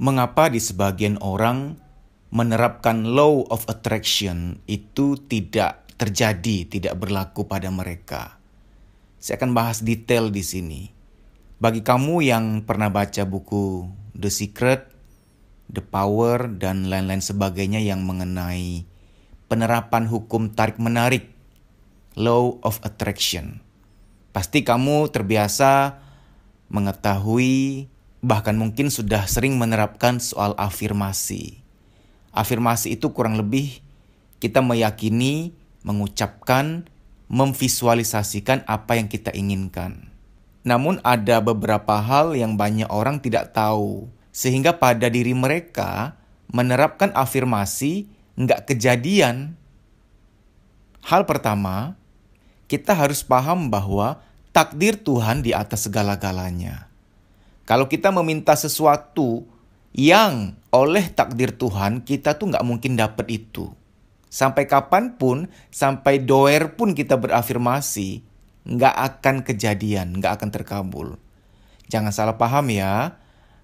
Mengapa di sebagian orang menerapkan law of attraction itu tidak terjadi, tidak berlaku pada mereka? Saya akan bahas detail di sini. Bagi kamu yang pernah baca buku The Secret, The Power, dan lain-lain sebagainya yang mengenai penerapan hukum tarik-menarik, law of attraction, pasti kamu terbiasa mengetahui, bahkan mungkin sudah sering menerapkan soal afirmasi. Afirmasi itu kurang lebih kita meyakini, mengucapkan, memvisualisasikan apa yang kita inginkan. Namun ada beberapa hal yang banyak orang tidak tahu, sehingga pada diri mereka menerapkan afirmasi nggak kejadian. Hal pertama, kita harus paham bahwa takdir Tuhan di atas segala-galanya. Kalau kita meminta sesuatu yang oleh takdir Tuhan, kita tuh nggak mungkin dapat itu. Sampai kapanpun, sampai doer pun kita berafirmasi, nggak akan kejadian, nggak akan terkabul. Jangan salah paham ya,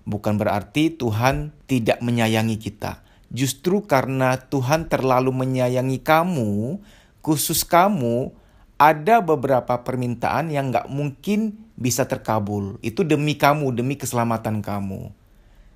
bukan berarti Tuhan tidak menyayangi kita. Justru karena Tuhan terlalu menyayangi kamu, khusus kamu, ada beberapa permintaan yang nggak mungkin bisa terkabul. Itu demi kamu, demi keselamatan kamu.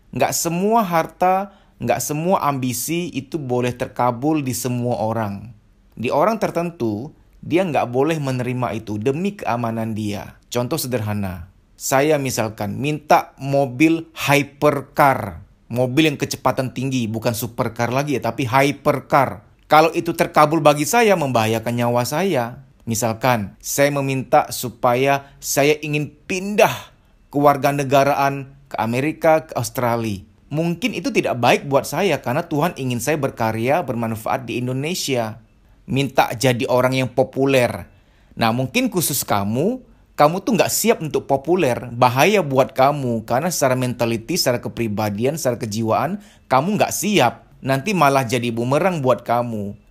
Nggak semua harta, nggak semua ambisi itu boleh terkabul di semua orang. Di orang tertentu, dia nggak boleh menerima itu demi keamanan dia. Contoh sederhana, saya misalkan minta mobil hypercar. Mobil yang kecepatan tinggi, bukan supercar lagi ya, tapi hypercar. Kalau itu terkabul bagi saya, membahayakan nyawa saya. Misalkan, saya meminta supaya saya ingin pindah kewarganegaraan ke Amerika, ke Australia. Mungkin itu tidak baik buat saya karena Tuhan ingin saya berkarya, bermanfaat di Indonesia. Minta jadi orang yang populer. Nah, mungkin khusus kamu tuh nggak siap untuk populer. Bahaya buat kamu karena secara mentality, secara kepribadian, secara kejiwaan, kamu nggak siap. Nanti malah jadi bumerang buat kamu.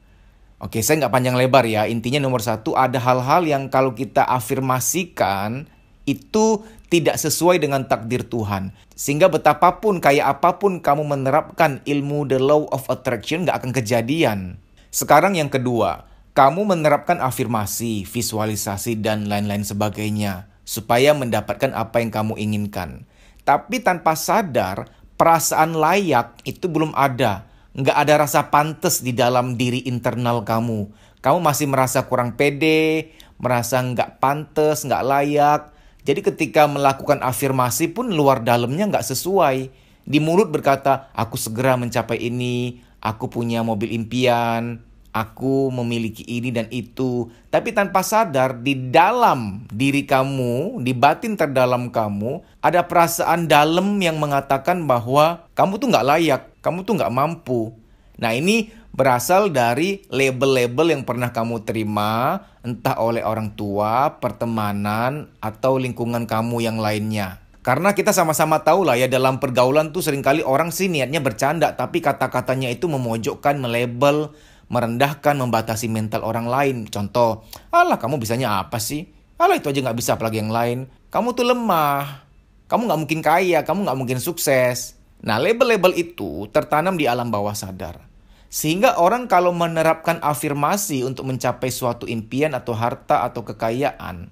Oke, saya nggak panjang lebar ya. Intinya nomor satu, ada hal-hal yang kalau kita afirmasikan itu tidak sesuai dengan takdir Tuhan. Sehingga betapapun, kayak apapun kamu menerapkan ilmu the law of attraction, nggak akan kejadian. Sekarang yang kedua, kamu menerapkan afirmasi, visualisasi, dan lain-lain sebagainya. Supaya mendapatkan apa yang kamu inginkan. Tapi tanpa sadar, perasaan layak itu belum ada. Nggak ada rasa pantas di dalam diri internal kamu. Kamu masih merasa kurang pede, merasa nggak pantas, nggak layak. Jadi ketika melakukan afirmasi pun luar dalamnya nggak sesuai. Di mulut berkata, aku segera mencapai ini, aku punya mobil impian, aku memiliki ini dan itu. Tapi tanpa sadar di dalam diri kamu, di batin terdalam kamu, ada perasaan dalam yang mengatakan bahwa kamu tuh nggak layak, kamu tuh nggak mampu. Nah, ini berasal dari label-label yang pernah kamu terima, entah oleh orang tua, pertemanan, atau lingkungan kamu yang lainnya. Karena kita sama-sama tahu lah ya, dalam pergaulan tuh seringkali orang sih niatnya bercanda, tapi kata-katanya itu memojokkan, melabel, merendahkan, membatasi mental orang lain. Contoh, alah kamu bisanya apa sih? Alah itu aja nggak bisa apalagi yang lain. Kamu tuh lemah. Kamu nggak mungkin kaya, kamu nggak mungkin sukses. Nah, label-label itu tertanam di alam bawah sadar. Sehingga orang kalau menerapkan afirmasi untuk mencapai suatu impian atau harta atau kekayaan,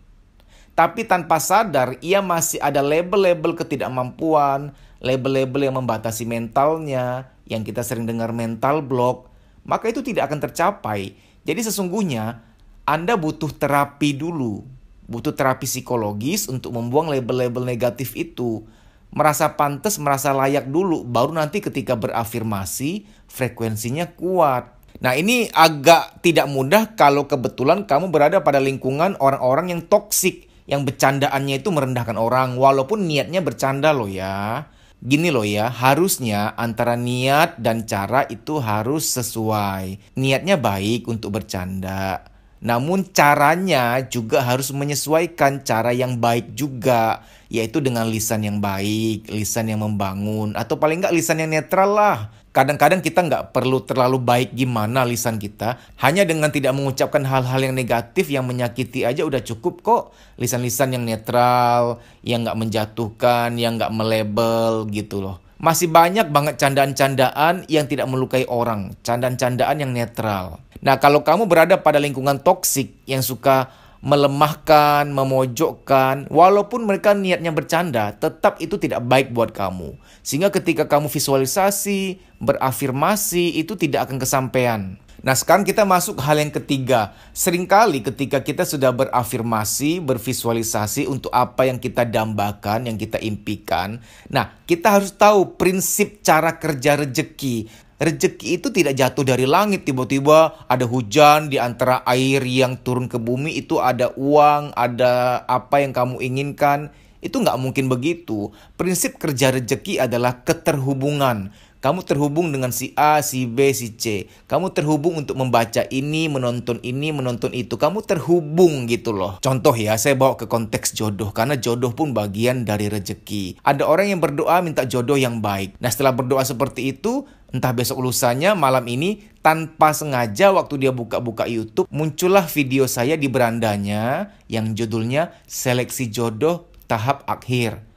tapi tanpa sadar ia masih ada label-label ketidakmampuan, label-label yang membatasi mentalnya, yang kita sering dengar mental block, maka itu tidak akan tercapai. Jadi sesungguhnya Anda butuh terapi dulu, butuh terapi psikologis untuk membuang label-label negatif itu. Merasa pantas, merasa layak dulu, baru nanti ketika berafirmasi, frekuensinya kuat. Nah, ini agak tidak mudah kalau kebetulan kamu berada pada lingkungan orang-orang yang toksik, yang bercandaannya itu merendahkan orang, walaupun niatnya bercanda loh ya. Gini loh ya, harusnya antara niat dan cara itu harus sesuai. Niatnya baik untuk bercanda, namun caranya juga harus menyesuaikan cara yang baik juga, yaitu dengan lisan yang baik, lisan yang membangun, atau paling nggak lisan yang netral lah. Kadang-kadang kita nggak perlu terlalu baik gimana lisan kita. Hanya dengan tidak mengucapkan hal-hal yang negatif, yang menyakiti aja udah cukup kok. Lisan-lisan yang netral, yang nggak menjatuhkan, yang nggak melabel gitu loh. Masih banyak banget candaan-candaan yang tidak melukai orang, candaan-candaan yang netral. Nah, kalau kamu berada pada lingkungan toksik yang suka melemahkan, memojokkan, walaupun mereka niatnya bercanda, tetap itu tidak baik buat kamu. Sehingga ketika kamu visualisasi, berafirmasi, itu tidak akan kesampaian. Nah, sekarang kita masuk hal yang ketiga. Seringkali ketika kita sudah berafirmasi, bervisualisasi untuk apa yang kita dambakan, yang kita impikan. Nah, kita harus tahu prinsip cara kerja rejeki. Rejeki itu tidak jatuh dari langit, tiba-tiba ada hujan di antara air yang turun ke bumi, itu ada uang, ada apa yang kamu inginkan. Itu nggak mungkin begitu. Prinsip kerja rejeki adalah keterhubungan. Kamu terhubung dengan si A, si B, si C. Kamu terhubung untuk membaca ini, menonton itu. Kamu terhubung gitu loh. Contoh ya, saya bawa ke konteks jodoh. Karena jodoh pun bagian dari rejeki. Ada orang yang berdoa minta jodoh yang baik. Nah, setelah berdoa seperti itu, entah besok lusanya, malam ini, tanpa sengaja waktu dia buka-buka YouTube, muncullah video saya di berandanya yang judulnya Seleksi Jodoh Tahap Akhir.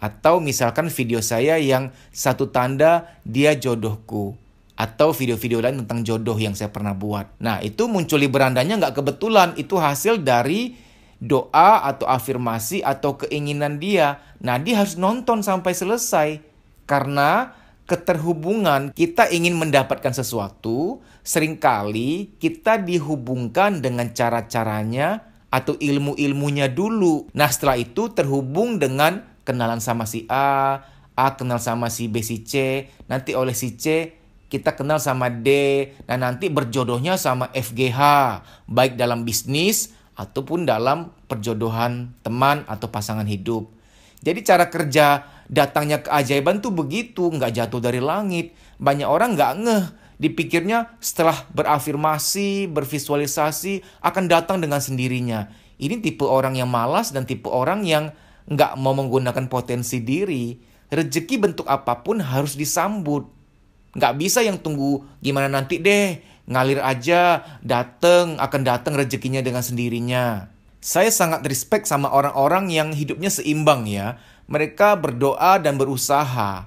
Atau misalkan video saya yang satu tanda dia jodohku. Atau video-video lain tentang jodoh yang saya pernah buat. Nah, itu muncul di berandanya nggak kebetulan. Itu hasil dari doa atau afirmasi atau keinginan dia. Nah, dia harus nonton sampai selesai. Karena keterhubungan, kita ingin mendapatkan sesuatu, seringkali kita dihubungkan dengan cara-caranya atau ilmu-ilmunya dulu. Nah, setelah itu terhubung dengan kenalan sama si A kenal sama si B, si C, nanti oleh si C kita kenal sama D, nah nanti berjodohnya sama FGH, baik dalam bisnis ataupun dalam perjodohan teman atau pasangan hidup. Jadi cara kerja datangnya keajaiban tuh begitu, nggak jatuh dari langit. Banyak orang nggak ngeh, dipikirnya setelah berafirmasi, bervisualisasi akan datang dengan sendirinya. Ini tipe orang yang malas dan tipe orang yang nggak mau menggunakan potensi diri. Rezeki bentuk apapun harus disambut. Nggak bisa yang tunggu gimana nanti deh, ngalir aja, akan datang rezekinya dengan sendirinya. Saya sangat respect sama orang-orang yang hidupnya seimbang ya. Mereka berdoa dan berusaha.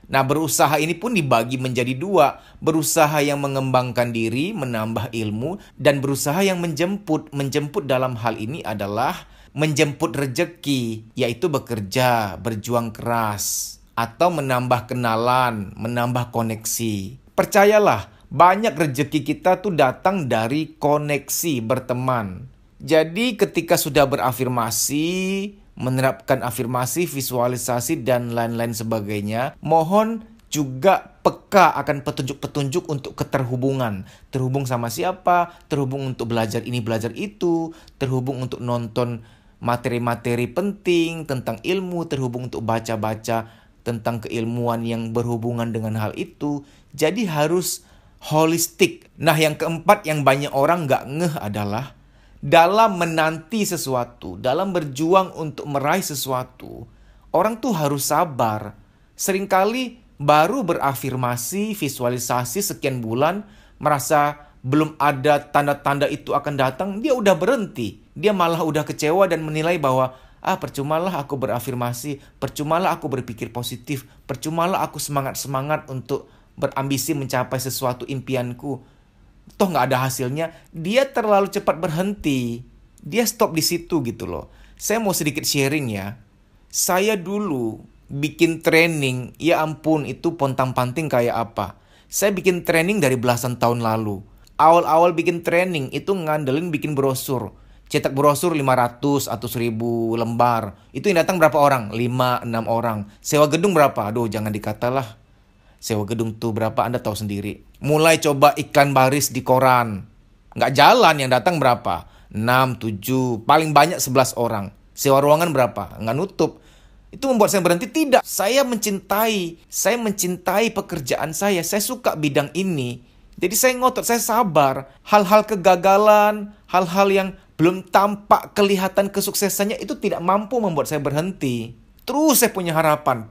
Nah, berusaha ini pun dibagi menjadi dua. Berusaha yang mengembangkan diri, menambah ilmu, dan berusaha yang menjemput. Menjemput dalam hal ini adalah menjemput rejeki, yaitu bekerja, berjuang keras, atau menambah kenalan, menambah koneksi. Percayalah, banyak rejeki kita tuh datang dari koneksi berteman. Jadi ketika sudah berafirmasi, menerapkan afirmasi, visualisasi, dan lain-lain sebagainya, mohon juga peka akan petunjuk-petunjuk untuk keterhubungan. Terhubung sama siapa, terhubung untuk belajar ini, belajar itu, terhubung untuk nonton materi-materi penting tentang ilmu, terhubung untuk baca-baca tentang keilmuan yang berhubungan dengan hal itu. Jadi harus holistik. Nah, yang keempat yang banyak orang nggak ngeh adalah dalam menanti sesuatu, dalam berjuang untuk meraih sesuatu, orang tuh harus sabar. Seringkali baru berafirmasi, visualisasi sekian bulan, merasa belum ada tanda-tanda itu akan datang, dia udah berhenti. Dia malah udah kecewa dan menilai bahwa percumalah aku berafirmasi, percumalah aku berpikir positif, percumalah aku semangat-semangat untuk berambisi mencapai sesuatu impianku. Toh nggak ada hasilnya. Dia terlalu cepat berhenti. Dia stop di situ gitu loh. Saya mau sedikit sharing ya. Saya dulu bikin training, ya ampun itu pontang-panting kayak apa. Saya bikin training dari belasan tahun lalu. Awal-awal bikin training itu ngandelin bikin brosur. Cetak brosur 500 atau 1000 lembar. Itu yang datang berapa orang? 5-6 orang. Sewa gedung berapa? Aduh jangan dikatalah. Sewa gedung tuh berapa Anda tahu sendiri. Mulai coba iklan baris di koran. Nggak jalan, yang datang berapa? 6, 7, paling banyak 11 orang. Sewa ruangan berapa? Nggak nutup. Itu membuat saya berhenti. Tidak, saya mencintai pekerjaan saya. Saya suka bidang ini. Jadi saya ngotot, saya sabar. Hal-hal kegagalan, hal-hal yang belum tampak kelihatan kesuksesannya itu tidak mampu membuat saya berhenti. Terus saya punya harapan.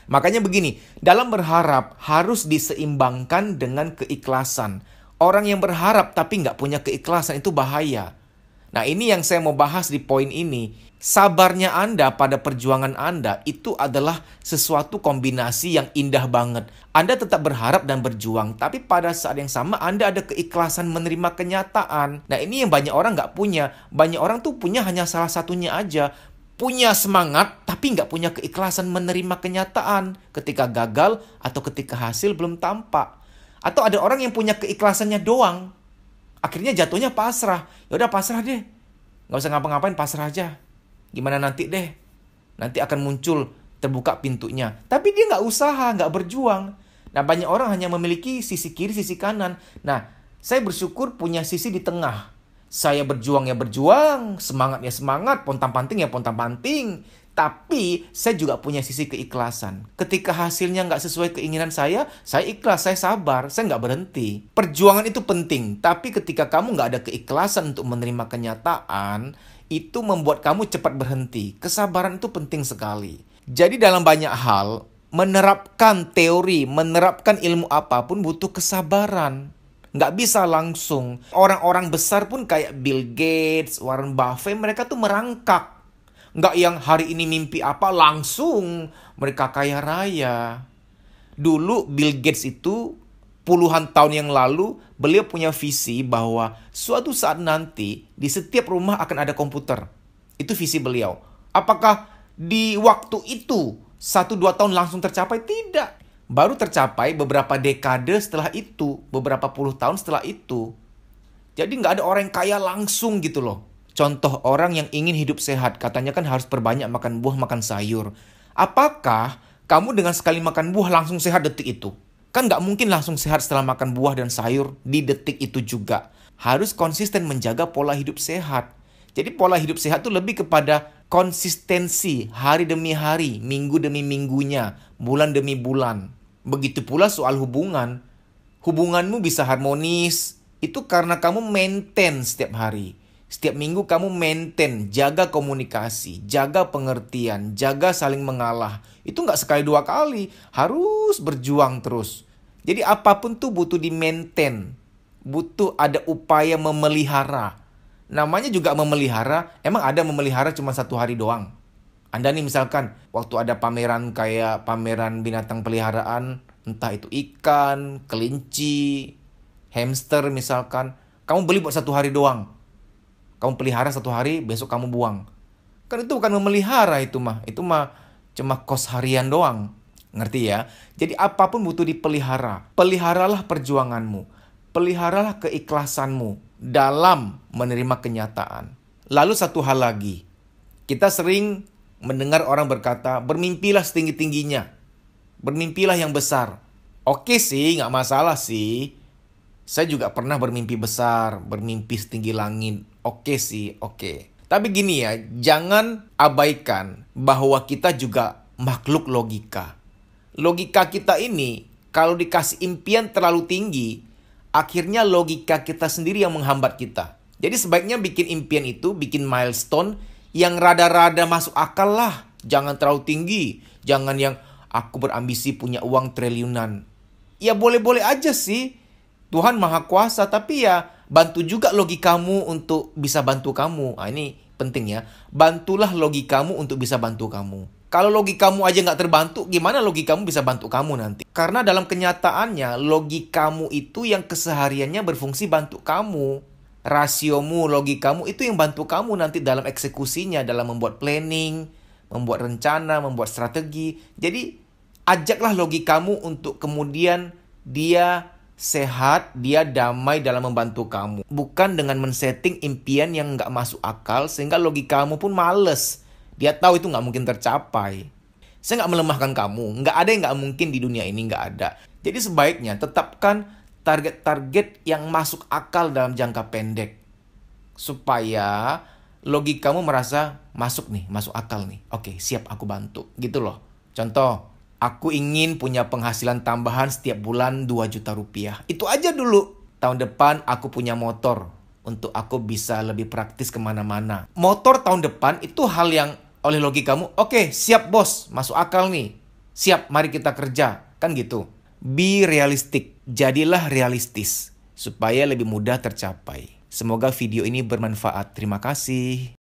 Makanya begini, dalam berharap harus diseimbangkan dengan keikhlasan. Orang yang berharap tapi nggak punya keikhlasan itu bahaya. Nah, ini yang saya mau bahas di poin ini. Sabarnya Anda pada perjuangan Anda itu adalah sesuatu kombinasi yang indah banget. Anda tetap berharap dan berjuang, tapi pada saat yang sama Anda ada keikhlasan menerima kenyataan. Nah, ini yang banyak orang nggak punya. Banyak orang tuh punya hanya salah satunya aja. Punya semangat, tapi nggak punya keikhlasan menerima kenyataan ketika gagal atau ketika hasil belum tampak. Atau ada orang yang punya keikhlasannya doang. Akhirnya jatuhnya pasrah. Ya udah pasrah deh. Nggak usah ngapa-ngapain, pasrah aja. Gimana nanti deh. Nanti akan muncul, terbuka pintunya. Tapi dia nggak usaha, nggak berjuang. Nah, banyak orang hanya memiliki sisi kiri, sisi kanan. Nah, saya bersyukur punya sisi di tengah. Saya berjuang ya berjuang, semangat ya semangat, pontang-panting ya pontang-panting. Tapi saya juga punya sisi keikhlasan. Ketika hasilnya nggak sesuai keinginan saya ikhlas, saya sabar, saya nggak berhenti. Perjuangan itu penting, tapi ketika kamu nggak ada keikhlasan untuk menerima kenyataan, itu membuat kamu cepat berhenti. Kesabaran itu penting sekali. Jadi dalam banyak hal, menerapkan teori, menerapkan ilmu apapun butuh kesabaran. Nggak bisa langsung. Orang-orang besar pun kayak Bill Gates, Warren Buffett, mereka tuh merangkak. Nggak yang hari ini mimpi apa langsung mereka kaya raya. Dulu Bill Gates itu puluhan tahun yang lalu beliau punya visi bahwa suatu saat nanti di setiap rumah akan ada komputer. Itu visi beliau. Apakah di waktu itu 1-2 tahun langsung tercapai? Tidak. Baru tercapai beberapa dekade setelah itu, beberapa puluh tahun setelah itu. Jadi nggak ada orang yang kaya langsung gitu loh. Contoh orang yang ingin hidup sehat, katanya kan harus perbanyak makan buah, makan sayur. Apakah kamu dengan sekali makan buah langsung sehat detik itu? Kan nggak mungkin langsung sehat setelah makan buah dan sayur di detik itu juga. Harus konsisten menjaga pola hidup sehat. Jadi pola hidup sehat itu lebih kepada konsistensi hari demi hari, minggu demi minggunya, bulan demi bulan. Begitu pula soal hubungan. Hubunganmu bisa harmonis, itu karena kamu maintain setiap hari. Setiap minggu kamu maintain, jaga komunikasi, jaga pengertian, jaga saling mengalah. Itu nggak sekali 2 kali, harus berjuang terus. Jadi apapun tuh butuh di maintain, butuh ada upaya memelihara. Namanya juga memelihara, emang ada memelihara cuma 1 hari doang. Anda nih misalkan, waktu ada pameran kayak pameran binatang peliharaan, entah itu ikan, kelinci, hamster misalkan, kamu beli buat 1 hari doang. Kamu pelihara 1 hari, besok kamu buang. Kan itu bukan memelihara itu mah. Itu mah cuma kos harian doang. Ngerti ya? Jadi apapun butuh dipelihara. Peliharalah perjuanganmu. Peliharalah keikhlasanmu dalam menerima kenyataan. Lalu satu hal lagi. Kita sering mendengar orang berkata, bermimpilah setinggi-tingginya. Bermimpilah yang besar. Oke sih, nggak masalah sih. Saya juga pernah bermimpi besar, bermimpi setinggi langit. Oke sih, oke. Tapi gini ya, jangan abaikan bahwa kita juga makhluk logika. Logika kita ini, kalau dikasih impian terlalu tinggi, akhirnya logika kita sendiri yang menghambat kita. Jadi sebaiknya bikin impian itu, bikin milestone yang rada-rada masuk akal lah. Jangan terlalu tinggi. Jangan yang aku berambisi punya uang triliunan. Ya boleh-boleh aja sih. Tuhan Maha Kuasa, tapi ya bantu juga logikamu untuk bisa bantu kamu. Nah, ini penting ya. Bantulah logikamu untuk bisa bantu kamu. Kalau logikamu aja nggak terbantu, gimana logikamu bisa bantu kamu nanti? Karena dalam kenyataannya, logikamu itu yang kesehariannya berfungsi bantu kamu. Rasiomu, logikamu itu yang bantu kamu nanti dalam eksekusinya, dalam membuat planning, membuat rencana, membuat strategi. Jadi, ajaklah logikamu untuk kemudian dia sehat, dia damai dalam membantu kamu. Bukan dengan men-setting impian yang nggak masuk akal, sehingga logikamu pun males. Dia tahu itu nggak mungkin tercapai. Saya nggak melemahkan kamu. Nggak ada yang nggak mungkin di dunia ini, nggak ada. Jadi sebaiknya tetapkan target-target yang masuk akal dalam jangka pendek. Supaya logikamu merasa masuk nih, masuk akal nih. Oke, siap aku bantu. Gitu loh. Contoh, aku ingin punya penghasilan tambahan setiap bulan 2 juta rupiah. Itu aja dulu. Tahun depan aku punya motor untuk aku bisa lebih praktis kemana-mana. Motor tahun depan itu hal yang oleh logikamu, oke, siap bos, masuk akal nih. Siap, mari kita kerja. Kan gitu. Be realistic. Jadilah realistis supaya lebih mudah tercapai. Semoga video ini bermanfaat. Terima kasih.